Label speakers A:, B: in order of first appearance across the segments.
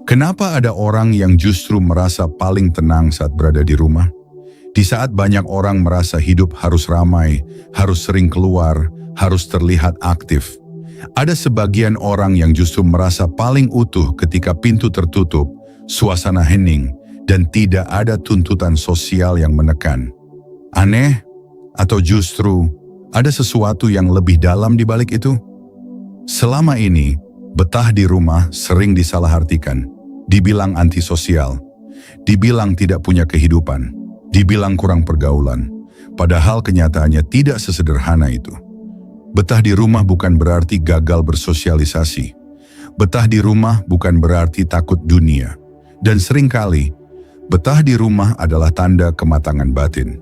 A: Kenapa ada orang yang justru merasa paling tenang saat berada di rumah? Di saat banyak orang merasa hidup harus ramai, harus sering keluar, harus terlihat aktif. Ada sebagian orang yang justru merasa paling utuh ketika pintu tertutup, suasana hening, dan tidak ada tuntutan sosial yang menekan. Aneh? Atau justru ada sesuatu yang lebih dalam di balik itu? Selama ini, betah di rumah sering disalahartikan, dibilang antisosial, dibilang tidak punya kehidupan, dibilang kurang pergaulan, padahal kenyataannya tidak sesederhana itu. Betah di rumah bukan berarti gagal bersosialisasi. Betah di rumah bukan berarti takut dunia. Dan seringkali, betah di rumah adalah tanda kematangan batin.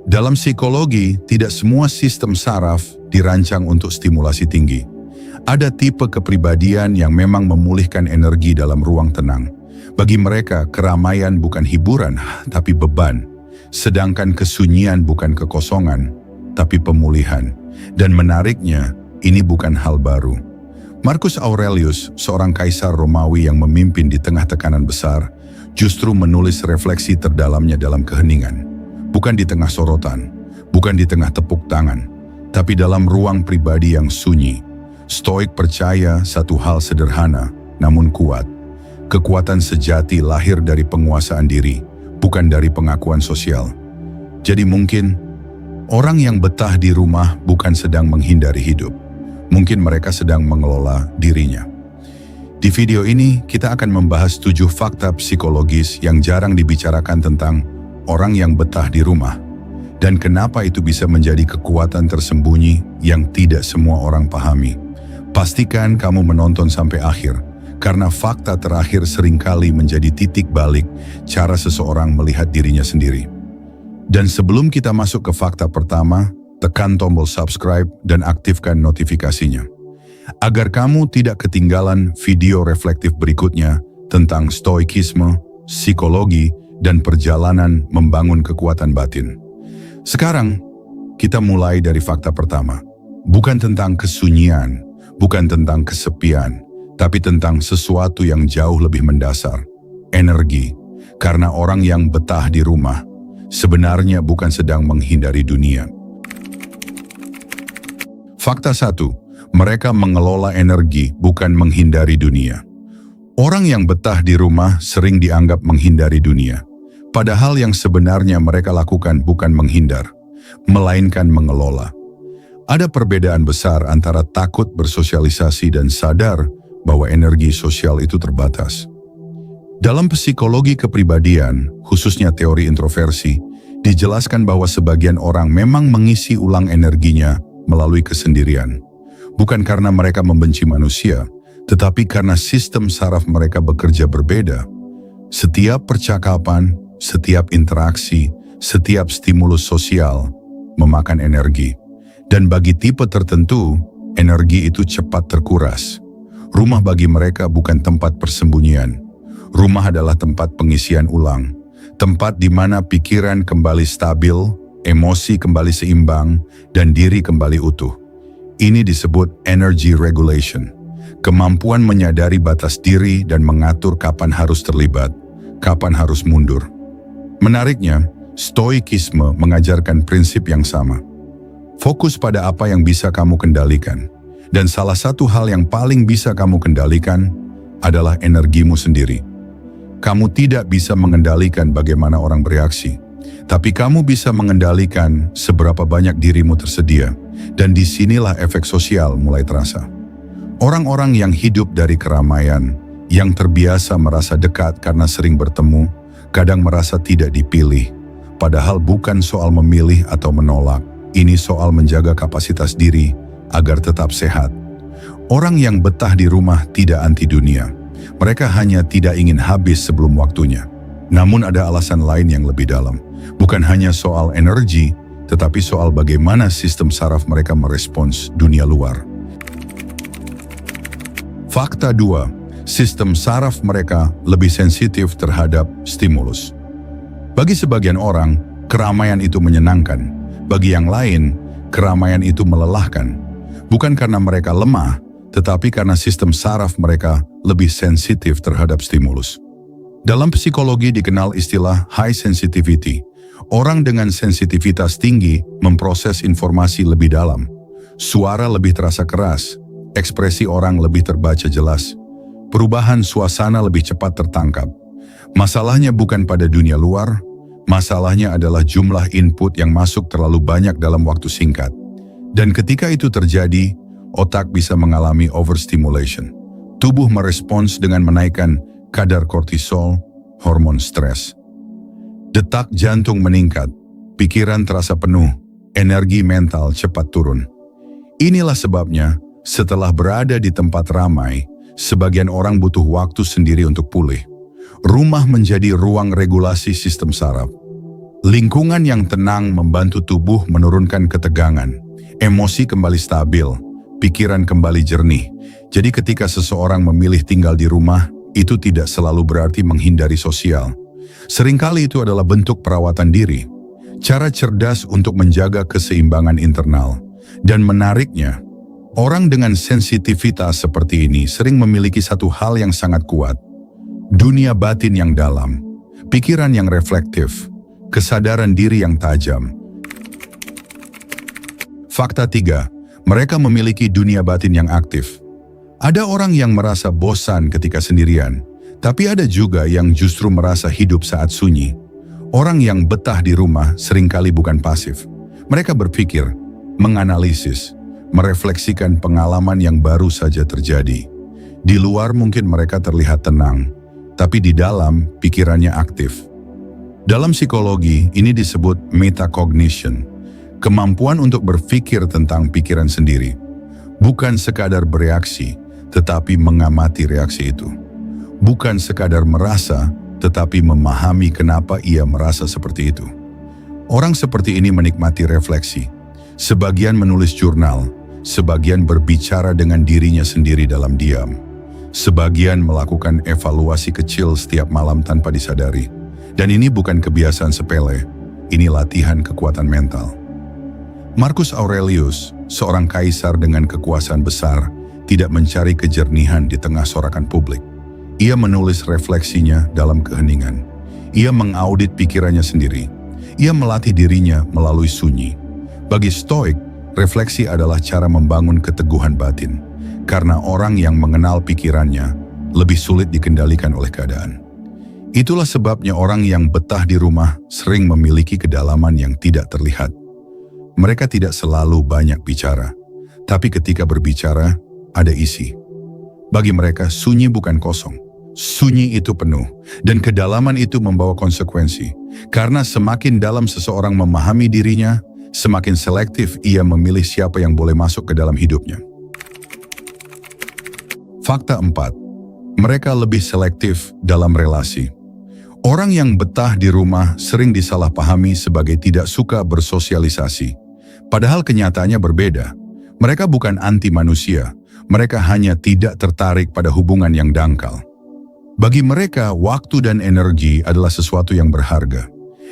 A: Dalam psikologi, tidak semua sistem saraf dirancang untuk stimulasi tinggi. Ada tipe kepribadian yang memang memulihkan energi dalam ruang tenang. Bagi mereka, keramaian bukan hiburan, tapi beban. Sedangkan kesunyian bukan kekosongan, tapi pemulihan. Dan menariknya, ini bukan hal baru. Marcus Aurelius, seorang kaisar Romawi yang memimpin di tengah tekanan besar, justru menulis refleksi terdalamnya dalam keheningan. Bukan di tengah sorotan, bukan di tengah tepuk tangan, tapi dalam ruang pribadi yang sunyi. Stoik percaya satu hal sederhana, namun kuat. Kekuatan sejati lahir dari penguasaan diri, bukan dari pengakuan sosial. Jadi mungkin, orang yang betah di rumah bukan sedang menghindari hidup. Mungkin mereka sedang mengelola dirinya. Di video ini, kita akan membahas 7 fakta psikologis yang jarang dibicarakan tentang orang yang betah di rumah. Dan kenapa itu bisa menjadi kekuatan tersembunyi yang tidak semua orang pahami. Pastikan kamu menonton sampai akhir, karena fakta terakhir seringkali menjadi titik balik cara seseorang melihat dirinya sendiri. Dan sebelum kita masuk ke fakta pertama, tekan tombol subscribe dan aktifkan notifikasinya. Agar kamu tidak ketinggalan video reflektif berikutnya tentang stoikisme, psikologi, dan perjalanan membangun kekuatan batin. Sekarang, kita mulai dari fakta pertama. Bukan tentang kesunyian, bukan tentang kesepian, tapi tentang sesuatu yang jauh lebih mendasar, energi. Karena orang yang betah di rumah sebenarnya bukan sedang menghindari dunia. Fakta 1, mereka mengelola energi bukan menghindari dunia. Orang yang betah di rumah sering dianggap menghindari dunia. Padahal yang sebenarnya mereka lakukan bukan menghindar, melainkan mengelola. Ada perbedaan besar antara takut bersosialisasi dan sadar bahwa energi sosial itu terbatas. Dalam psikologi kepribadian, khususnya teori introversi, dijelaskan bahwa sebagian orang memang mengisi ulang energinya melalui kesendirian. Bukan karena mereka membenci manusia, tetapi karena sistem saraf mereka bekerja berbeda. Setiap percakapan, setiap interaksi, setiap stimulus sosial memakan energi. Dan bagi tipe tertentu, energi itu cepat terkuras. Rumah bagi mereka bukan tempat persembunyian. Rumah adalah tempat pengisian ulang. Tempat di mana pikiran kembali stabil, emosi kembali seimbang, dan diri kembali utuh. Ini disebut energy regulation. Kemampuan menyadari batas diri dan mengatur kapan harus terlibat, kapan harus mundur. Menariknya, stoikisme mengajarkan prinsip yang sama. Fokus pada apa yang bisa kamu kendalikan. Dan salah satu hal yang paling bisa kamu kendalikan adalah energimu sendiri. Kamu tidak bisa mengendalikan bagaimana orang bereaksi, tapi kamu bisa mengendalikan seberapa banyak dirimu tersedia. Dan disinilah efek sosial mulai terasa. Orang-orang yang hidup dari keramaian, yang terbiasa merasa dekat karena sering bertemu, kadang merasa tidak dipilih. Padahal bukan soal memilih atau menolak, ini soal menjaga kapasitas diri agar tetap sehat. Orang yang betah di rumah tidak anti dunia. Mereka hanya tidak ingin habis sebelum waktunya. Namun ada alasan lain yang lebih dalam. Bukan hanya soal energi, tetapi soal bagaimana sistem saraf mereka merespons dunia luar. Fakta 2, sistem saraf mereka lebih sensitif terhadap stimulus. Bagi sebagian orang, keramaian itu menyenangkan. Bagi yang lain, keramaian itu melelahkan. Bukan karena mereka lemah, tetapi karena sistem saraf mereka lebih sensitif terhadap stimulus. Dalam psikologi dikenal istilah high sensitivity. Orang dengan sensitivitas tinggi memproses informasi lebih dalam. Suara lebih terasa keras, ekspresi orang lebih terbaca jelas. Perubahan suasana lebih cepat tertangkap. Masalahnya bukan pada dunia luar, masalahnya adalah jumlah input yang masuk terlalu banyak dalam waktu singkat. Dan ketika itu terjadi, otak bisa mengalami overstimulation. Tubuh merespons dengan menaikkan kadar kortisol, hormon stres. Detak jantung meningkat, pikiran terasa penuh, energi mental cepat turun. Inilah sebabnya, setelah berada di tempat ramai, sebagian orang butuh waktu sendiri untuk pulih. Rumah menjadi ruang regulasi sistem saraf. Lingkungan yang tenang membantu tubuh menurunkan ketegangan, emosi kembali stabil, pikiran kembali jernih. Jadi ketika seseorang memilih tinggal di rumah, itu tidak selalu berarti menghindari sosial. Seringkali itu adalah bentuk perawatan diri, cara cerdas untuk menjaga keseimbangan internal. Dan menariknya, orang dengan sensitivitas seperti ini sering memiliki satu hal yang sangat kuat. Dunia batin yang dalam, pikiran yang reflektif, kesadaran diri yang tajam. Fakta 3, mereka memiliki dunia batin yang aktif. Ada orang yang merasa bosan ketika sendirian, tapi ada juga yang justru merasa hidup saat sunyi. Orang yang betah di rumah seringkali bukan pasif. Mereka berpikir, menganalisis, merefleksikan pengalaman yang baru saja terjadi. Di luar mungkin mereka terlihat tenang, tapi di dalam pikirannya aktif. Dalam psikologi, ini disebut metacognition, kemampuan untuk berpikir tentang pikiran sendiri. Bukan sekadar bereaksi, tetapi mengamati reaksi itu. Bukan sekadar merasa, tetapi memahami kenapa ia merasa seperti itu. Orang seperti ini menikmati refleksi. Sebagian menulis jurnal, sebagian berbicara dengan dirinya sendiri dalam diam. Sebagian melakukan evaluasi kecil setiap malam tanpa disadari. Dan ini bukan kebiasaan sepele, ini latihan kekuatan mental. Marcus Aurelius, seorang kaisar dengan kekuasaan besar, tidak mencari kejernihan di tengah sorakan publik. Ia menulis refleksinya dalam keheningan. Ia mengaudit pikirannya sendiri. Ia melatih dirinya melalui sunyi. Bagi Stoik, refleksi adalah cara membangun keteguhan batin. Karena orang yang mengenal pikirannya lebih sulit dikendalikan oleh keadaan. Itulah sebabnya orang yang betah di rumah sering memiliki kedalaman yang tidak terlihat. Mereka tidak selalu banyak bicara, tapi ketika berbicara, ada isi. Bagi mereka, sunyi bukan kosong. Sunyi itu penuh, dan kedalaman itu membawa konsekuensi. Karena semakin dalam seseorang memahami dirinya, semakin selektif ia memilih siapa yang boleh masuk ke dalam hidupnya. Fakta 4. Mereka lebih selektif dalam relasi. Orang yang betah di rumah sering disalahpahami sebagai tidak suka bersosialisasi. Padahal kenyataannya berbeda. Mereka bukan anti manusia, mereka hanya tidak tertarik pada hubungan yang dangkal. Bagi mereka, waktu dan energi adalah sesuatu yang berharga.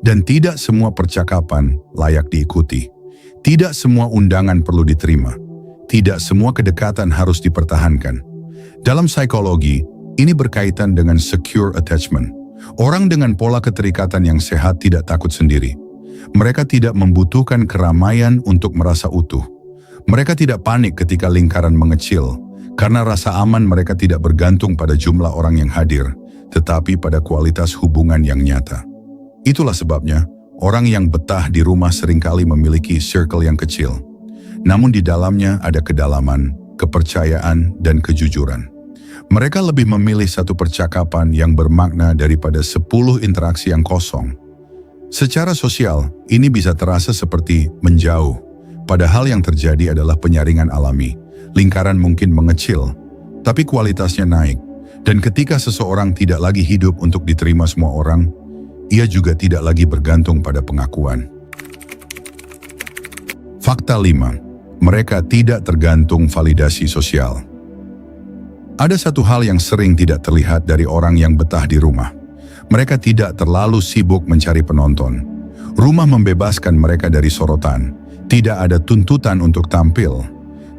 A: Dan tidak semua percakapan layak diikuti. Tidak semua undangan perlu diterima. Tidak semua kedekatan harus dipertahankan. Dalam psikologi, ini berkaitan dengan secure attachment. Orang dengan pola keterikatan yang sehat tidak takut sendiri. Mereka tidak membutuhkan keramaian untuk merasa utuh. Mereka tidak panik ketika lingkaran mengecil, karena rasa aman mereka tidak bergantung pada jumlah orang yang hadir, tetapi pada kualitas hubungan yang nyata. Itulah sebabnya, orang yang betah di rumah seringkali memiliki circle yang kecil. Namun di dalamnya ada kedalaman, kepercayaan, dan kejujuran. Mereka lebih memilih satu percakapan yang bermakna daripada 10 interaksi yang kosong. Secara sosial, ini bisa terasa seperti menjauh, padahal yang terjadi adalah penyaringan alami. Lingkaran mungkin mengecil, tapi kualitasnya naik. Dan ketika seseorang tidak lagi hidup untuk diterima semua orang, ia juga tidak lagi bergantung pada pengakuan. Fakta 5. Mereka tidak tergantung validasi sosial. Ada satu hal yang sering tidak terlihat dari orang yang betah di rumah. Mereka tidak terlalu sibuk mencari penonton. Rumah membebaskan mereka dari sorotan. Tidak ada tuntutan untuk tampil.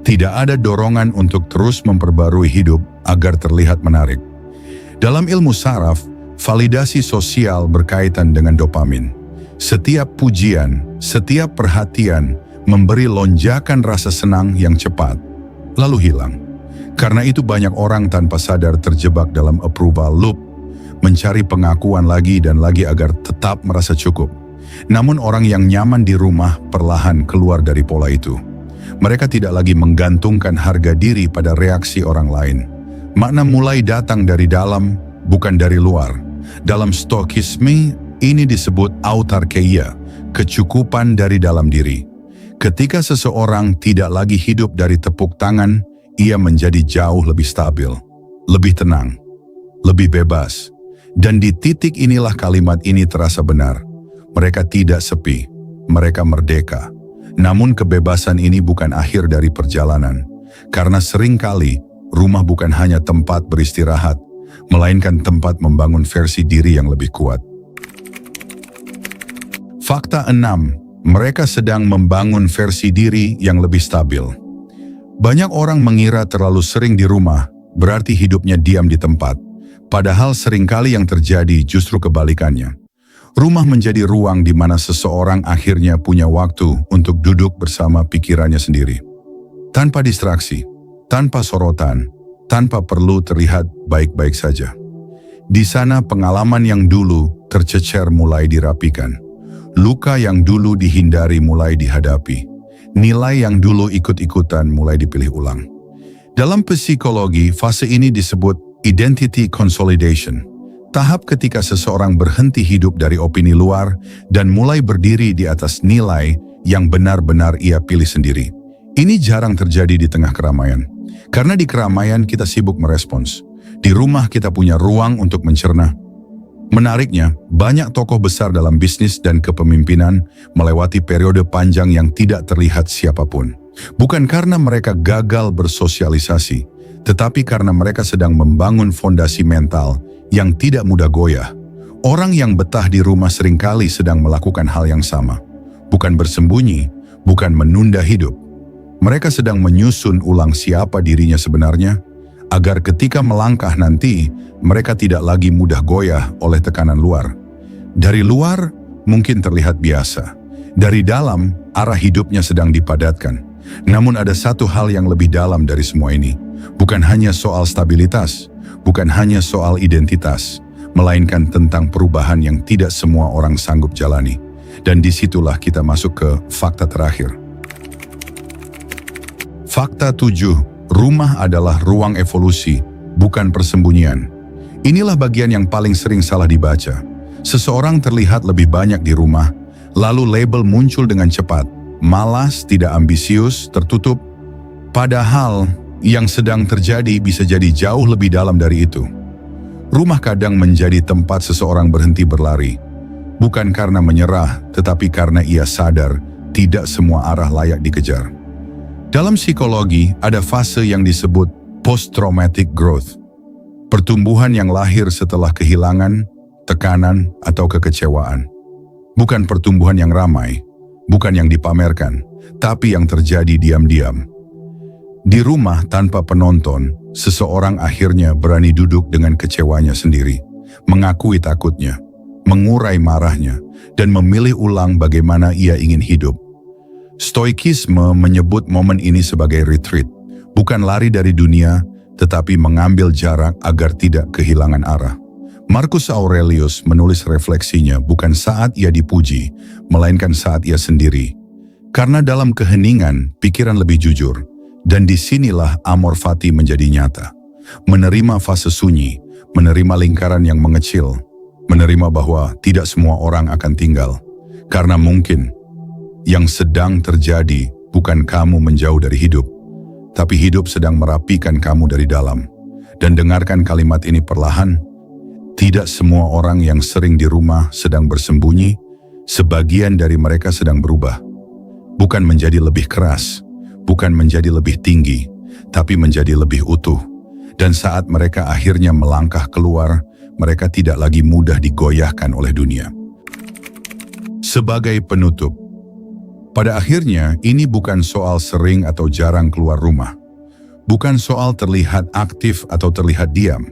A: Tidak ada dorongan untuk terus memperbarui hidup agar terlihat menarik. Dalam ilmu saraf, validasi sosial berkaitan dengan dopamin. Setiap pujian, setiap perhatian memberi lonjakan rasa senang yang cepat, lalu hilang. Karena itu banyak orang tanpa sadar terjebak dalam approval loop, mencari pengakuan lagi dan lagi agar tetap merasa cukup. Namun orang yang nyaman di rumah perlahan keluar dari pola itu. Mereka tidak lagi menggantungkan harga diri pada reaksi orang lain. Makna mulai datang dari dalam, bukan dari luar. Dalam Stoikisme, ini disebut autarkeia, kecukupan dari dalam diri. Ketika seseorang tidak lagi hidup dari tepuk tangan, ia menjadi jauh lebih stabil, lebih tenang, lebih bebas. Dan di titik inilah kalimat ini terasa benar. Mereka tidak sepi, mereka merdeka. Namun kebebasan ini bukan akhir dari perjalanan. Karena seringkali rumah bukan hanya tempat beristirahat, melainkan tempat membangun versi diri yang lebih kuat. Fakta 6. Mereka sedang membangun versi diri yang lebih stabil. Banyak orang mengira terlalu sering di rumah berarti hidupnya diam di tempat. Padahal seringkali yang terjadi justru kebalikannya. Rumah menjadi ruang di mana seseorang akhirnya punya waktu untuk duduk bersama pikirannya sendiri. Tanpa distraksi, tanpa sorotan, tanpa perlu terlihat baik-baik saja. Di sana pengalaman yang dulu tercecer mulai dirapikan. Luka yang dulu dihindari mulai dihadapi. Nilai yang dulu ikut-ikutan mulai dipilih ulang. Dalam psikologi, fase ini disebut identity consolidation. Tahap ketika seseorang berhenti hidup dari opini luar dan mulai berdiri di atas nilai yang benar-benar ia pilih sendiri. Ini jarang terjadi di tengah keramaian. Karena di keramaian kita sibuk merespons. Di rumah kita punya ruang untuk mencerna. Menariknya, banyak tokoh besar dalam bisnis dan kepemimpinan melewati periode panjang yang tidak terlihat siapapun. Bukan karena mereka gagal bersosialisasi, tetapi karena mereka sedang membangun fondasi mental yang tidak mudah goyah. Orang yang betah di rumah seringkali sedang melakukan hal yang sama. Bukan bersembunyi, bukan menunda hidup. Mereka sedang menyusun ulang siapa dirinya sebenarnya, agar ketika melangkah nanti, mereka tidak lagi mudah goyah oleh tekanan luar. Dari luar, mungkin terlihat biasa. Dari dalam, arah hidupnya sedang dipadatkan. Namun ada satu hal yang lebih dalam dari semua ini. Bukan hanya soal stabilitas, bukan hanya soal identitas, melainkan tentang perubahan yang tidak semua orang sanggup jalani. Dan disitulah kita masuk ke fakta terakhir. Fakta 7. Rumah adalah ruang evolusi, bukan persembunyian. Inilah bagian yang paling sering salah dibaca. Seseorang terlihat lebih banyak di rumah, lalu label muncul dengan cepat. Malas, tidak ambisius, tertutup. Padahal yang sedang terjadi bisa jadi jauh lebih dalam dari itu. Rumah kadang menjadi tempat seseorang berhenti berlari. Bukan karena menyerah, tetapi karena ia sadar tidak semua arah layak dikejar. Dalam psikologi, ada fase yang disebut post-traumatic growth. Pertumbuhan yang lahir setelah kehilangan, tekanan, atau kekecewaan. Bukan pertumbuhan yang ramai, bukan yang dipamerkan, tapi yang terjadi diam-diam. Di rumah tanpa penonton, seseorang akhirnya berani duduk dengan kecewanya sendiri, mengakui takutnya, mengurai marahnya, dan memilih ulang bagaimana ia ingin hidup. Stoikisme menyebut momen ini sebagai retreat, bukan lari dari dunia, tetapi mengambil jarak agar tidak kehilangan arah. Marcus Aurelius menulis refleksinya bukan saat ia dipuji, melainkan saat ia sendiri. Karena dalam keheningan, pikiran lebih jujur, dan disinilah amor fati menjadi nyata. Menerima fase sunyi, menerima lingkaran yang mengecil, menerima bahwa tidak semua orang akan tinggal. Karena mungkin, yang sedang terjadi bukan kamu menjauh dari hidup, tapi hidup sedang merapikan kamu dari dalam. Dan dengarkan kalimat ini perlahan, tidak semua orang yang sering di rumah sedang bersembunyi, sebagian dari mereka sedang berubah. Bukan menjadi lebih keras, bukan menjadi lebih tinggi, tapi menjadi lebih utuh. Dan saat mereka akhirnya melangkah keluar, mereka tidak lagi mudah digoyahkan oleh dunia. Sebagai penutup, Pada akhirnya, ini bukan soal sering atau jarang keluar rumah. Bukan soal terlihat aktif atau terlihat diam.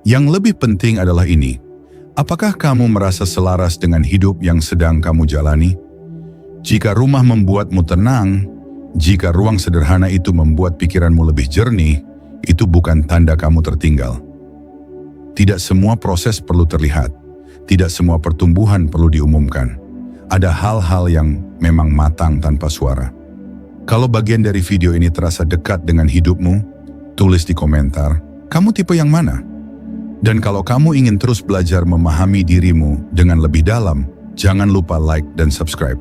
A: Yang lebih penting adalah ini. Apakah kamu merasa selaras dengan hidup yang sedang kamu jalani? Jika rumah membuatmu tenang, jika ruang sederhana itu membuat pikiranmu lebih jernih, itu bukan tanda kamu tertinggal. Tidak semua proses perlu terlihat. Tidak semua pertumbuhan perlu diumumkan. Ada hal-hal yang memang matang tanpa suara. Kalau bagian dari video ini terasa dekat dengan hidupmu, tulis di komentar, kamu tipe yang mana? Dan kalau kamu ingin terus belajar memahami dirimu dengan lebih dalam, jangan lupa like dan subscribe.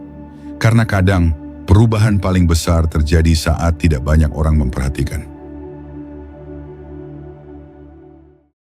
A: Karena kadang, perubahan paling besar terjadi saat tidak banyak orang memperhatikan.